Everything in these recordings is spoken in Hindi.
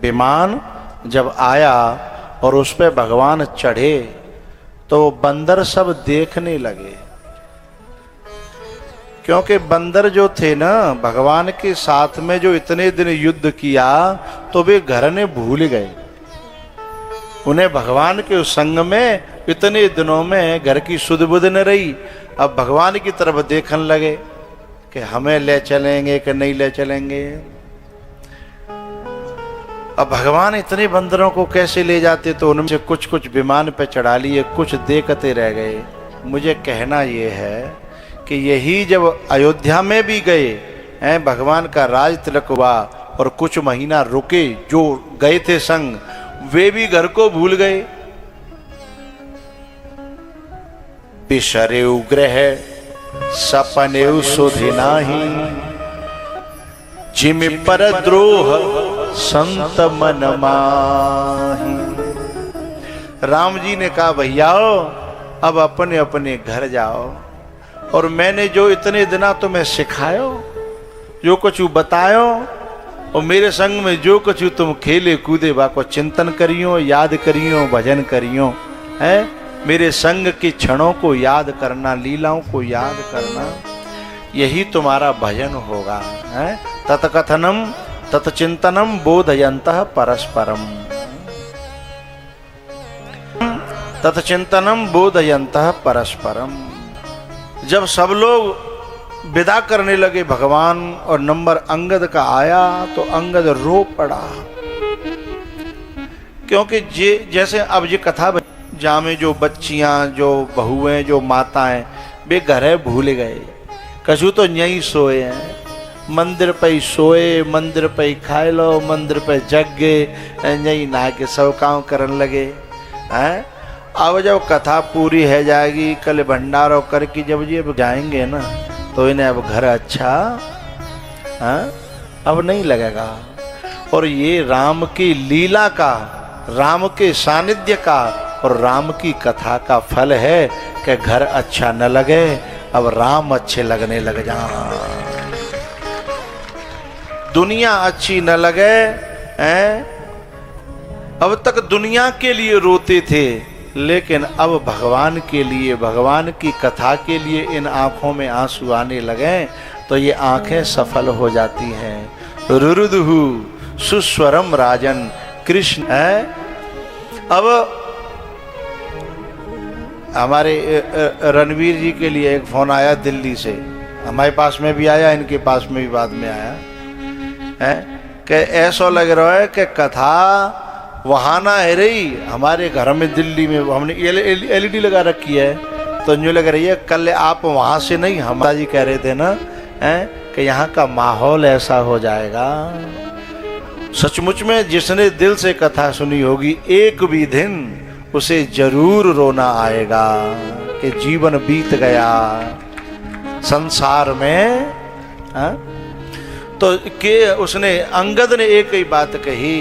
विमान जब आया और उस पे भगवान चढ़े तो बंदर सब देखने लगे, क्योंकि बंदर जो थे ना भगवान के साथ में जो इतने दिन युद्ध किया तो वे घर ने भूल गए। उन्हें भगवान के उस संग में इतने दिनों में घर की सुध बुध न रही। अब भगवान की तरफ देखने लगे कि हमें ले चलेंगे कि नहीं ले चलेंगे। अब भगवान इतने बंदरों को कैसे ले जाते, तो उनमें से कुछ कुछ विमान पे चढ़ा लिए, कुछ देखते रह गए। मुझे कहना ये है कि यही जब अयोध्या में भी गए हैं, भगवान का राज तिलक हुआ और कुछ महीना रुके, जो गए थे संग वे भी घर को भूल गए। बिसरे ग्रह सपने सुधि नाही, जिम पर द्रोह संत मन माही। राम जी ने कहा भैया अब अपने अपने घर जाओ, और मैंने जो इतने दिना तुम्हें सिखायो, जो कुछ बतायो, और मेरे संग में जो कुछ तुम खेले कूदे बाको चिंतन करियो, याद करियो, भजन करियो, है मेरे संग के क्षणों को याद करना, लीलाओं को याद करना, यही तुम्हारा भजन होगा। है तत्कथनम तत्चिंतनम बोधयन्तः परस्परम, तत्चिंतनम बोधयन्तः परस्परम। जब सब लोग विदा करने लगे भगवान और नंबर अंगद का आया तो अंगद रो पड़ा, क्योंकि जैसे अब ये कथा जहाँ में जो बच्चियां, जो बहुएं, जो माताएं, वे घर भूल गए। कछु तो यहीं सोए हैं, मंदिर पे ही सोए, मंदिर पे ही खाए लो, मंदिर पे जग गए, यहीं नहा के सब काम करने लगे हैं। अब जब कथा पूरी है जाएगी, कल भंडारा करके जब ये जाएंगे ना, तो इन्हें अब घर अच्छा अब नहीं लगेगा। और ये राम की लीला का, राम के सानिध्य का और राम की कथा का फल है कि घर अच्छा न लगे, अब राम अच्छे लगने लग जा। दुनिया अच्छी न लगे, अब तक दुनिया के लिए रोते थे, लेकिन अब भगवान के लिए, भगवान की कथा के लिए इन आंखों में आंसू आने लगे, तो ये आंखें सफल हो जाती हैं। रुरुदुहु सुस्वरम राजन कृष्ण है। अब हमारे रणवीर जी के लिए एक फोन आया दिल्ली से, हमारे पास में भी आया, इनके पास में भी बाद में आया है, कि ऐसा लग रहा है कि कथा वहाँ ना है रही, हमारे घर में दिल्ली में हमने एलईडी लगा रखी है, तो यूँ लग रही है कल आप वहाँ से नहीं, हमारा जी कह रहे थे ना कि यहाँ का माहौल ऐसा हो जाएगा। सचमुच में जिसने दिल से कथा सुनी होगी, एक भी दिन उसे जरूर रोना आएगा कि जीवन बीत गया संसार में। तो के उसने अंगद ने एक ही बात कही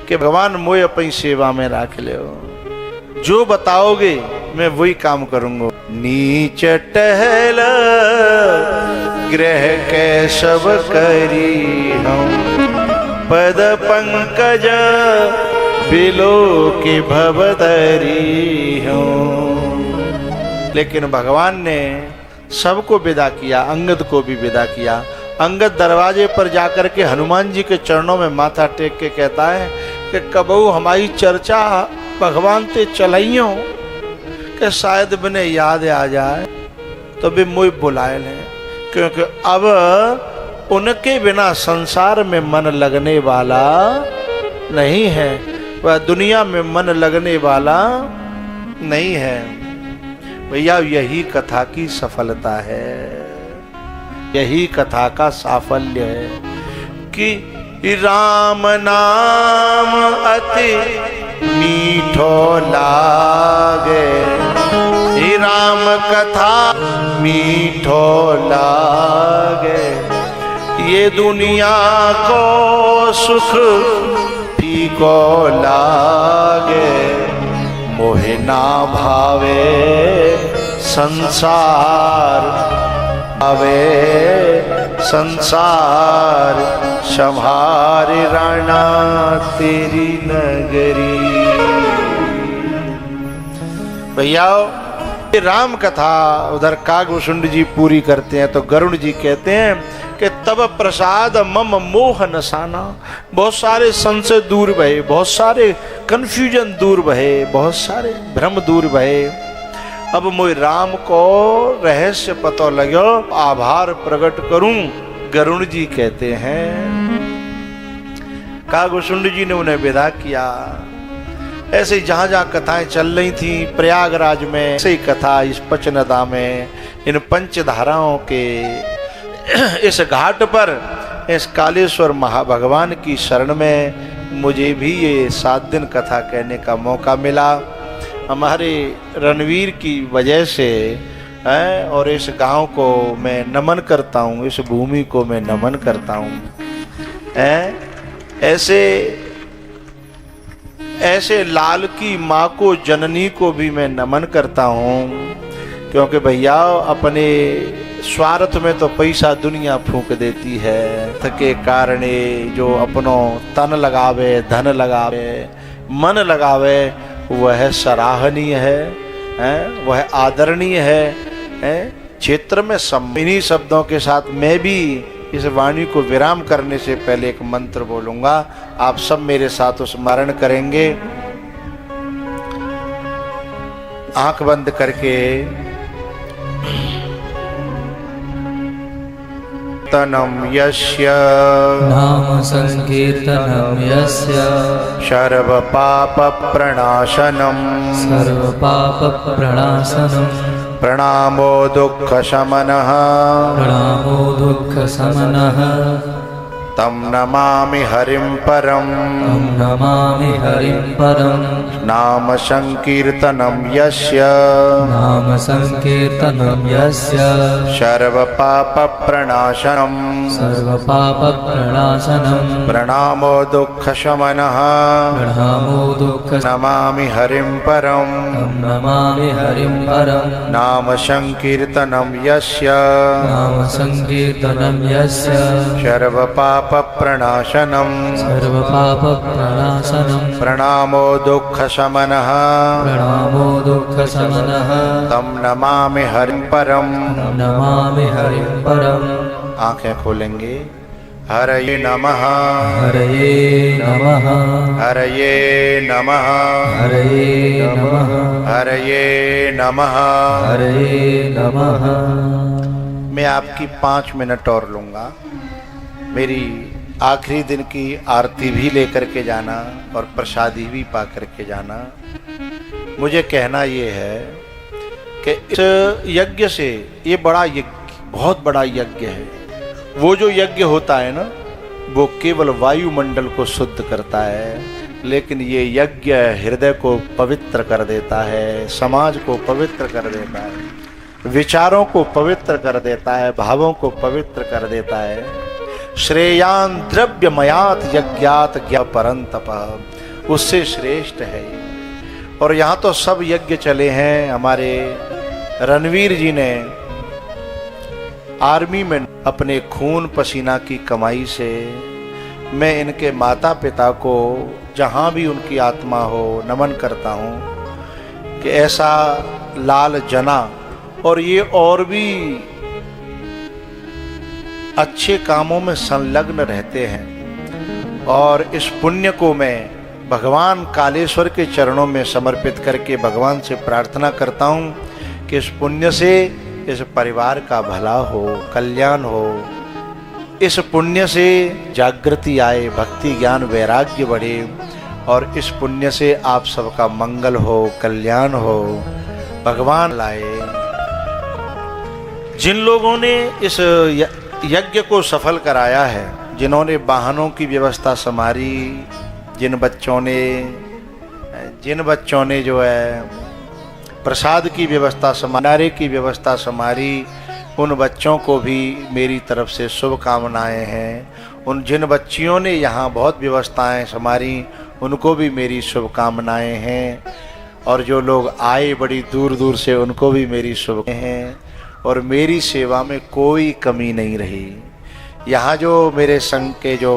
कि भगवान मोय अपनी सेवा में रख ले, जो बताओगे मैं वही काम करूंगा। नीच टहल ग्रह के सब करी हम, पद पंकज बिलो के भवतरी हूँ। लेकिन भगवान ने सबको विदा किया, अंगद को भी विदा किया। अंगद दरवाजे पर जाकर के हनुमान जी के चरणों में माथा टेक के कहता है कि कबहू हमारी चर्चा भगवान ते चलाइयो, कि शायद बने याद आ जाए तो भी मुझे बुलाए लें, क्योंकि अब उनके बिना संसार में मन लगने वाला नहीं है, वह दुनिया में मन लगने वाला नहीं है। भैया यही कथा की सफलता है, यही कथा का साफल्य है कि राम नाम अति मीठो लागे, राम कथा मीठो लागे, ये दुनिया को सुख फीको लागे, मोहे ना भावे संसार भावे संसार संहारे राणा तेरी नगरी। भैया राम कथा उधर कागभूषुंड जी पूरी करते हैं तो गरुड़ जी कहते हैं कि तब प्रसाद मम मोह नसाना। बहुत सारे संशय दूर भये, बहुत सारे कंफ्यूजन दूर भये, बहुत सारे भ्रम दूर भये। अब मोय राम को रहस्य पतो लगो, आभार प्रकट करूं। गरुड़ जी कहते हैं कागभूषुंड जी ने उन्हें विदा किया। ऐसे ही जहां जहां कथाएं चल रही थी प्रयागराज में, ऐसे ही कथा इस पचनदा में, इन पंचधाराओं के इस घाट पर, इस कालेश्वर महाभगवान की शरण में मुझे भी ये 7 दिन कथा कहने का मौका मिला। हमारे रणवीर की वजह से है, और इस गांव को मैं नमन करता हूँ, इस भूमि को मैं नमन करता हूँ। ऐसे लाल की माँ को, जननी को भी मैं नमन करता हूँ, क्योंकि भैया अपने स्वार्थ में तो पैसा दुनिया फूंक देती है के कारण जो अपनो तन लगावे, धन लगावे, मन लगावे, वह सराहनीय है, वह आदरणीय है। क्षेत्र में इन्हीं शब्दों के साथ मैं भी इस वाणी को विराम करने से पहले एक मंत्र बोलूंगा, आप सब मेरे साथ स्मरण करेंगे। आंख बंद करके तनम यस्य नाम संकीर्तनम यस्य सर्व पाप प्रणाशनम प्रणामो दुःख शमनः तम नमामि हरिं परम नाम संकीर्तनम यस्य सर्व पाप प्रणाशनम प्रणामो दुःख शमनः नमामि हरिं परम नाम संकीर्तनम यस्य सर्व पाप प्रणाशनम प्रणामो दुःख शमनः तम नमामि हरिं परम। आंखें खोलेंगे। हरये नमः हरये नमः हरये नमः हरये नमः हरये नमः हरये नमः। मैं आपकी 5 मिनट और लूंगा। मेरी आखिरी दिन की आरती भी लेकर के जाना और प्रसादी भी पा करके जाना। मुझे कहना ये है कि इस यज्ञ से, ये बड़ा यज्ञ, बहुत बड़ा यज्ञ है। वो जो यज्ञ होता है ना, वो केवल वायुमंडल को शुद्ध करता है, लेकिन ये यज्ञ हृदय को पवित्र कर देता है, समाज को पवित्र कर देता है, विचारों को पवित्र कर देता है, भावों को पवित्र कर देता है। श्रेयान द्रव्यमयात यज्ञात ज्ञा परंतप, उससे श्रेष्ठ है। और यहाँ तो सब यज्ञ चले हैं। हमारे रणवीर जी ने आर्मी में अपने खून पसीना की कमाई से, मैं इनके माता पिता को जहाँ भी उनकी आत्मा हो नमन करता हूँ कि ऐसा लाल जना और ये और भी अच्छे कामों में संलग्न रहते हैं। और इस पुण्य को मैं भगवान कालेश्वर के चरणों में समर्पित करके भगवान से प्रार्थना करता हूँ कि इस पुण्य से इस परिवार का भला हो, कल्याण हो। इस पुण्य से जागृति आए, भक्ति ज्ञान वैराग्य बढ़े, और इस पुण्य से आप सबका मंगल हो, कल्याण हो, भगवान लाए। जिन लोगों ने इस यज्ञ को सफल कराया है, जिन्होंने वाहनों की व्यवस्था संभाली, जिन बच्चों ने जो है प्रसाद की व्यवस्था संभारी, की व्यवस्था संभाली, उन बच्चों को भी मेरी तरफ से शुभकामनाएं हैं। उन जिन बच्चियों ने यहाँ बहुत व्यवस्थाएं संभाली, उनको भी मेरी शुभकामनाएं हैं। और जो लोग आए बड़ी दूर दूर से, उनको भी मेरी शुभकामनाएं हैं। और मेरी सेवा में कोई कमी नहीं रही। यहाँ जो मेरे संघ के जो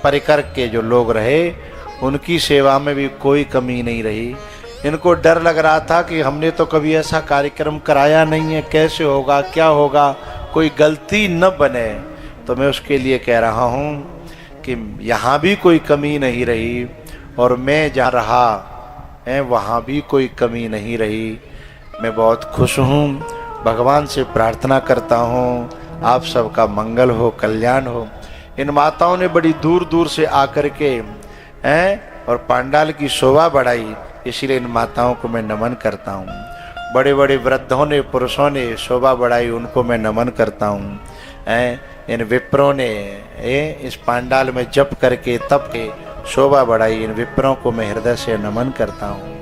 परिकर के जो लोग रहे उनकी सेवा में भी कोई कमी नहीं रही। इनको डर लग रहा था कि हमने तो कभी ऐसा कार्यक्रम कराया नहीं है, कैसे होगा, क्या होगा, कोई गलती न बने। तो मैं उसके लिए कह रहा हूँ कि यहाँ भी कोई कमी नहीं रही और मैं जा रहा है वहाँ भी कोई कमी नहीं रही। मैं बहुत खुश हूँ, भगवान से प्रार्थना करता हूँ आप सबका मंगल हो, कल्याण हो। इन माताओं ने बड़ी दूर दूर से आकर के हैं और पांडाल की शोभा बढ़ाई, इसलिए इन माताओं को मैं नमन करता हूँ। बड़े बड़े वृद्धों ने, पुरुषों ने शोभा बढ़ाई, उनको मैं नमन करता हूँ। इन विप्रों ने इस पांडाल में जप करके तप के शोभा बढ़ाई, इन विप्रों को मैं हृदय से नमन करता हूँ।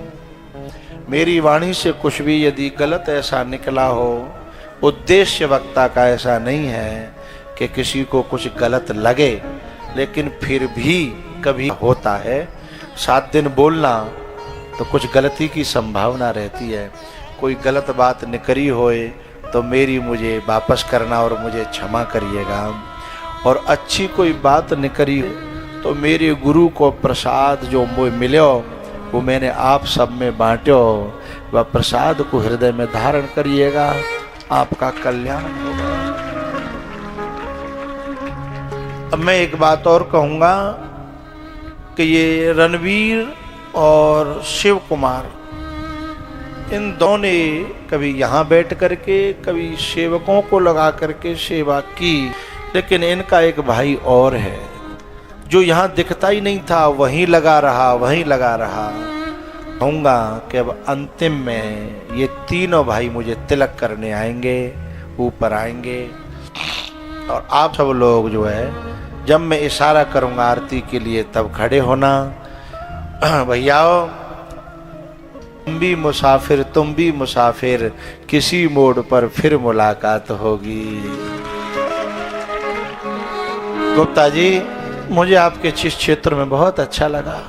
मेरी वाणी से कुछ भी यदि गलत ऐसा निकला हो, उद्देश्य वक्ता का ऐसा नहीं है कि किसी को कुछ गलत लगे, लेकिन फिर भी कभी होता है। 7 दिन बोलना तो कुछ गलती की संभावना रहती है। कोई गलत बात निकली होए तो मेरी मुझे वापस करना और मुझे क्षमा करिएगा। और अच्छी कोई बात निकली तो मेरे गुरु को प्रसाद जो मिलो वो मैंने आप सब में बांटो, वह प्रसाद को हृदय में धारण करिएगा, आपका कल्याण होगा। अब मैं एक बात और कहूँगा कि ये रणवीर और शिव कुमार इन दोनों ने कभी यहाँ बैठ करके कभी सेवकों को लगा करके सेवा की, लेकिन इनका एक भाई और है जो यहाँ दिखता ही नहीं था, वहीं लगा रहा। कहूँगा कि अब अंतिम में ये तीनों भाई मुझे तिलक करने आएंगे, ऊपर आएंगे। और आप सब लोग जो है जब मैं इशारा करूँगा आरती के लिए तब खड़े होना। भैयाओ तुम भी मुसाफिर, किसी मोड़ पर फिर मुलाकात होगी। गुप्ता जी, मुझे आपके जिस क्षेत्र में बहुत अच्छा लगा,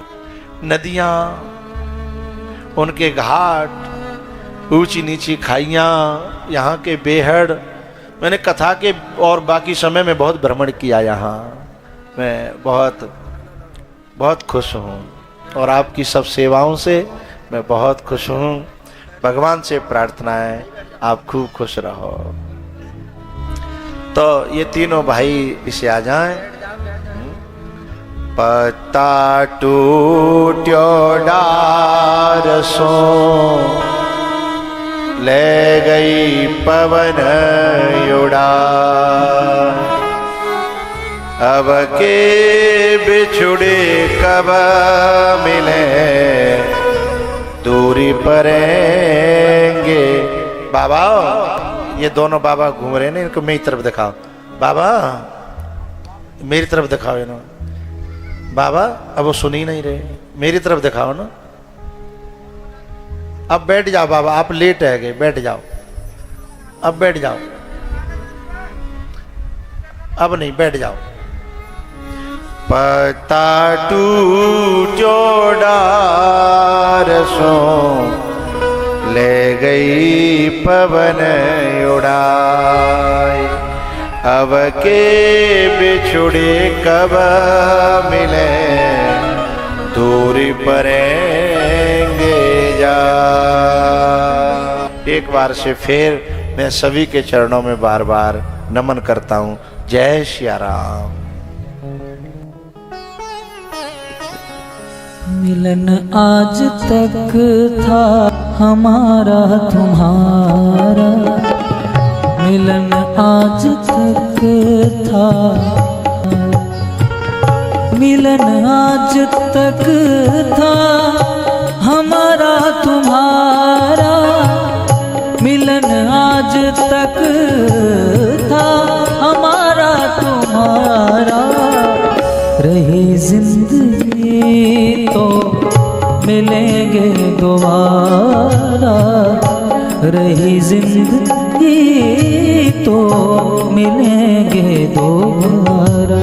नदियाँ, उनके घाट, ऊंची नीची खाइयाँ, यहाँ के बेहड़, मैंने कथा के और बाकी समय में बहुत भ्रमण किया यहाँ। मैं बहुत खुश हूँ और आपकी सब सेवाओं से मैं बहुत खुश हूँ। भगवान से प्रार्थना है आप खूब खुश रहो। तो ये तीनों भाई इसे आ जाएं। पत्ता टूट्यो डार सो ले गई पवन उड़ा, अब के बिछुड़े कब मिले दूरी परेंगे। बाबा, ये दोनों बाबा घूम रहे हैं ना, इनको मेरी तरफ दिखाओ। बाबा मेरी तरफ दिखाओ इन्हों। बाबा अब वो सुन ही नहीं रहे, मेरी तरफ दिखाओ ना। अब बैठ जाओ बाबा, आप लेट है गए, बैठ जाओ, अब बैठ जाओ, अब नहीं, बैठ जाओ। पत्ता टूटो डार सो ले गई पवन उड़ाई, अब के बिछुड़े कब मिले दूरी परेंगे जा। एक बार से फिर मैं सभी के चरणों में बार बार नमन करता हूँ। जय श्री राम। मिलन आज तक था हमारा तुम्हारा, मिलन आज तक था, मिलन आज तक था हमारा तुम्हारा, मिलन आज तक था हमारा तुम्हारा। रही जिंदगी तो मिलेंगे दोबारा, रही जिंदगी तो मिलेंगे दोबारा।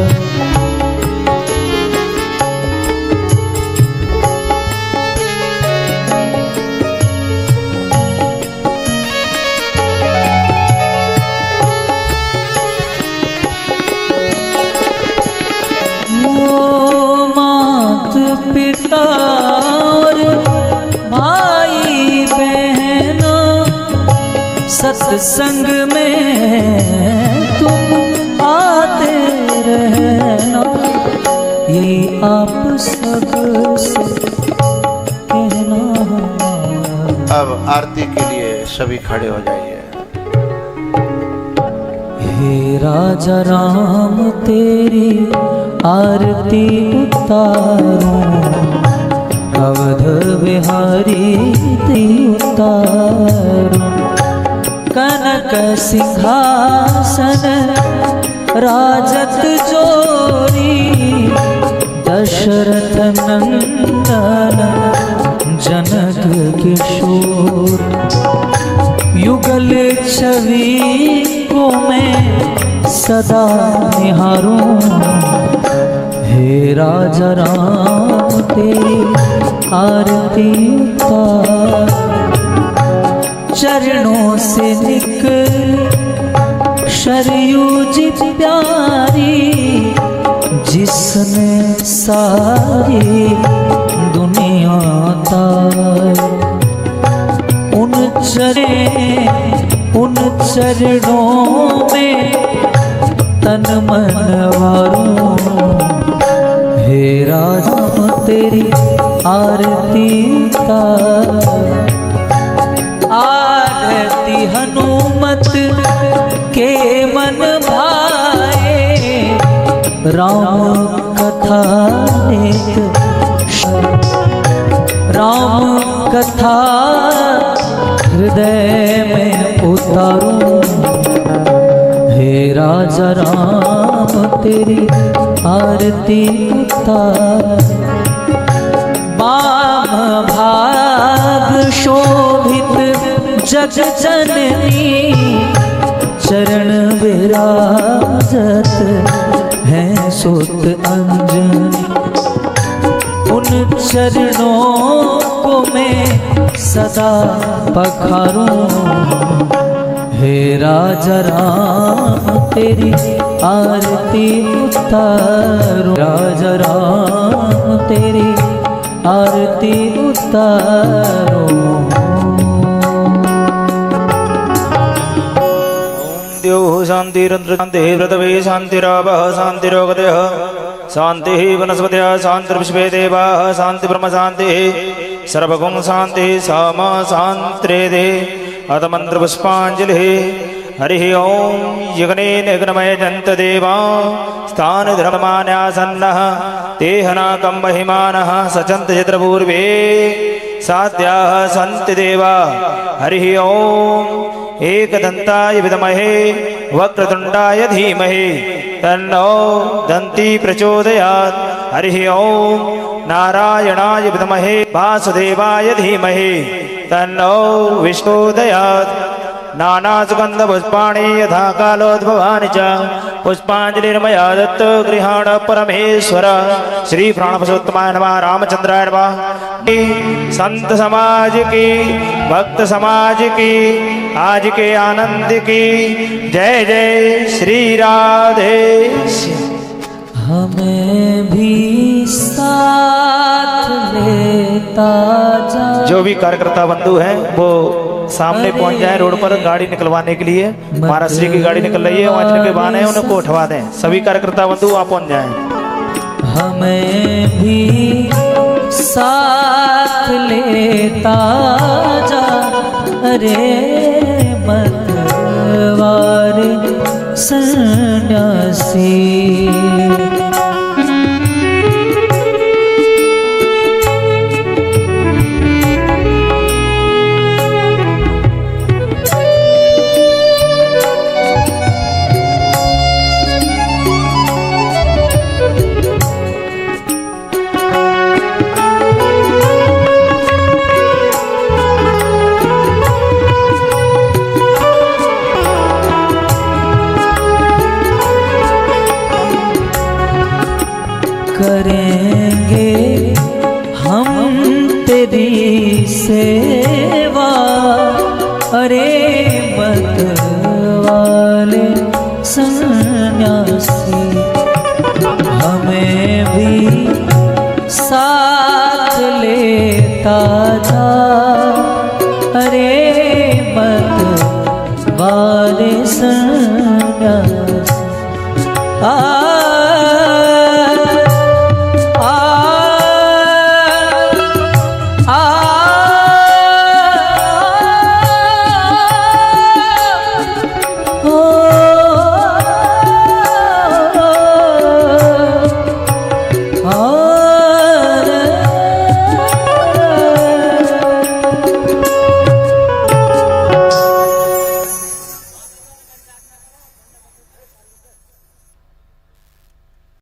सत्संग में तुम आते रहना, ये आप सबसे कहना। अब आरती के लिए सभी खड़े हो जाइए। हे राजा राम तेरी आरती उतारूं, अवध बिहारी ती उतारूं। कनक सिंहासन राजत जोरी, दशरथ नंदन जनक किशोर। युगल छवि को मैं सदा निहारूं, हे राजा राम तेरी आरती उतार। चरणों से निकल शरयू जी प्यारी, जिसने सारी दुनिया तारी। उन चरणों में तन मन वारूं, हे राजा तेरी आरती उतार। आरती हनुमत के मन भाए, राम कथा नेक राम कथा हृदय में उतारूं, हे राजा राम तेरी आरती उतार। वाम भाग शोभित जग जननी, चरण विराजत है सुत अंजनी। उन चरणों को मैं सदा पखारूं, हे राजा राम तेरी आरती उतारूं। राजा राम तेरी आरती उतारूं। द्योः शान्तिरन्त्र शान्तिः पृथिवी शान्तिरापः शान्तिरोगदयः शान्तिः वनस्पतयः शान्तिर्विश्वे देवाः शान्ति ब्रह्म शान्तिः सर्वगुण शान्तिः सामा शान्तिरेधे अथ मन्त्रपुष्पाञ्जलिः। हरिः ॐ यज्ञेन यज्ञमयजन्त देवा स्थानधर्मान्यासन्नः तेहनाकं महिमानः सचन्त चित्रपूर्वे साध्याः सन्ति देवा। हरिः ॐ एकदन्ताय विद्महे वक्रतुण्डाय धीमहि तन्नो दन्ती प्रचोदयात्। हरिः ॐ नारायणाय विद्महे वासुदेवाय धीमहि तन्नो विष्णुदयात्। नानासुगन्धपुष्पाणि यथा कालोद्भवानि च पुष्पाञ्जलिर्मया दत्त गृहाण परमेश्वर। श्री प्राणपुरुषोत्तमाय नमः। रामचंद्राय नमः। संत समाज की भक्त समाज की आज के आनंद की जय जय श्री राधे। हमें भी साथ लेता जा। जो भी कार्यकर्ता बंधु हैं वो सामने पहुंच जाए रोड पर गाड़ी निकलवाने के लिए। महाराज श्री की गाड़ी निकल रही है, वहां जिनके वाहन है उनको उठवा दें। सभी कार्यकर्ता बंधु वहां पहुंच जाएं। हमें भी साथ लेता जा रे मतवार सन्यासी। करेंगे हम तेरी सेवा अरे मत वाले सन्यासी। हमें भी साथ लेता जा अरे मत आ